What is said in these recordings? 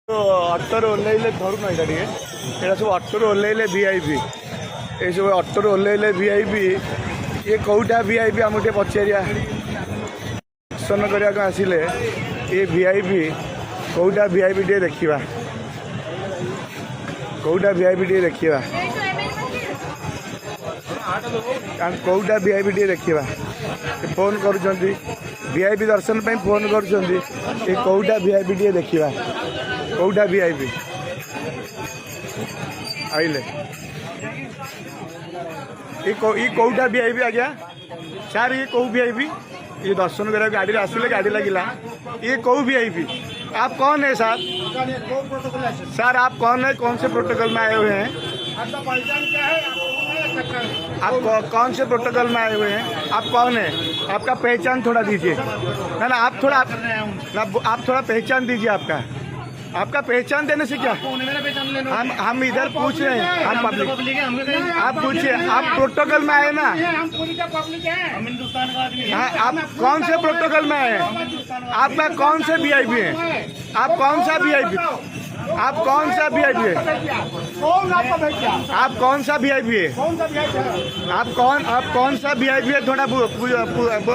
तो अटोर ओह्लैले धरू ना ये सब अटोर ओह्लैले वीआईपी ये सब अटोर ओह्लैले वीआईपी ये कौटा वीआईपी आम टे पचारिया दर्शन करने आसिले ये वीआईपी कौटा वीआईपी टे देखा कौटा वीआईपी टे देखा कौटा वीआईपी टे देखा फोन कर वीआईपी दर्शन पे फोन कर कौटा वीआईपी टे देखा कौटा वीआईपी आइले ये कौटा वीआईपी आज्ञा सर ये कौ वीआईपी ये दर्शन करा गाड़ी आसिले गाड़ी लगिला ये कौ वीआईपी आप कौन है सर? सर आप कौन है? कौन से प्रोटोकॉल में आए हुए हैं? आपका पहचान क्या है? आप कौन से प्रोटोकॉल में आए हुए हैं? आप कौन है? आपका पहचान थोड़ा दीजिए ना ना आप थोड़ा पहचान दीजिए आपका पहचान देने से क्या हम इधर पूछ रहे हैं हम पब्लिक आप पूछिए आप प्रोटोकॉल में आए ना हम पूरी का पब्लिक है हम हिंदुस्तान का आदमी हाँ आप कौन से प्रोटोकॉल में आए हैं? आपका कौन से वीआईपी है? आप कौन सा वीआईपी आप कौन सा वीआईपी है? कौन आपका भैया? आप कौन सा वीआईपी है? कौन सा भैया? आप कौन सा वीआईपी है? थोड़ा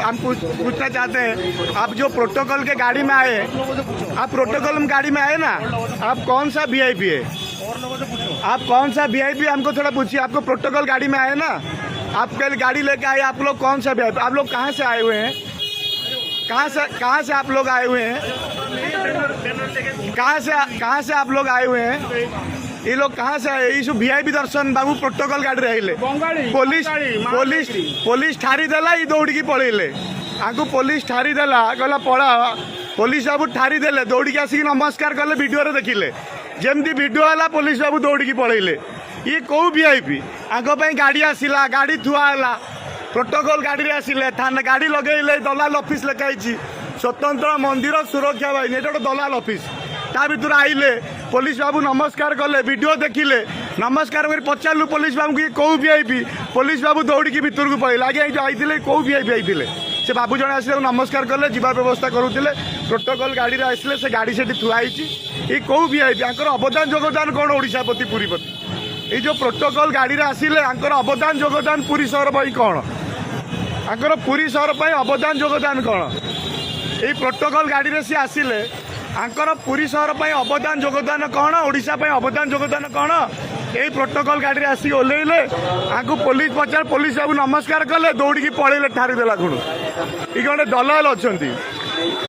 हम पूछना चाहते हैं। आप जो प्रोटोकॉल के गाड़ी में आए आप प्रोटोकॉल में गाड़ी में आए ना आप कौन सा वीआईपी है? और लोगों से पूछो आप कौन सा वीआईपी हमको थोड़ा पूछिए। आपको प्रोटोकॉल गाड़ी में आए ना आप कल गाड़ी लेके आए आप लोग कौन सा वीआईपी? आप लोग कहाँ से आए हुए हैं? कहाँ से आप लोग आए हुए हैं? कहाँ से आप लोग आए हुए हैं? ये लोग कहाँ से आए? ये वीआईपी दर्शन बाबू प्रोटोकॉल गाड़ी रही पुलिस ठारी देला ये दौड़ी पड़ेले आगु पुलिस ठारी देला कहला पड़ा पुलिस बाबू ठारी देले दौड़ी आसिक नमस्कार कले वीडियो देखिले जमती वीडियो है पुलिस बाबू दौड़ी पड़ेले ये कौ वीआईपी आग गाड़ी आसला गाड़ी थुआला प्रोटोकॉल गाड़ी आसिले थाना गाड़ी लगे दलाल ऑफिस लिखाई स्वतंत्र मंदिर सुरक्षा बाहिनी ये गोटे दलाल ऑफिस ता भर आइले पुलिस बाबू नमस्कार कले वीडियो देखिले नमस्कार कर पचारू पुलिस बाबू की कौ वीआईपी पुलिस बाबू दौड़ी भीतर को पड़े आगे जो आई कौ वीआईपी आई से बाबू जन आस नमस्कार कले जीवा व्यवस्था करुले प्रोटोकॉल गाड़ी आसिले से गाड़ी से थुआई ये कौ वीआईपी अवदान योगदान कौन ओडिशा प्रति पुरी प्रति ये जो प्रोटोकॉल गाड़ी आसिले अवदान योगदान पुरी सहर पर कौन आंकर पुरी सहर पर अवदान योगदान कौन ये प्रोटोकॉल गाड़ी से आसिले आंकर पुरी सहर पर अवदान योगदान कौन ओडिशा पर अवदान योगदान कौन यही प्रोटोकॉल गाड़ी आसिक ओह्लैले आंकु पुलिस पचार पुलिस बाबू नमस्कार कले दौड़ी पड़े ठारी देला खुण ये गोटे दलाल अच्छा।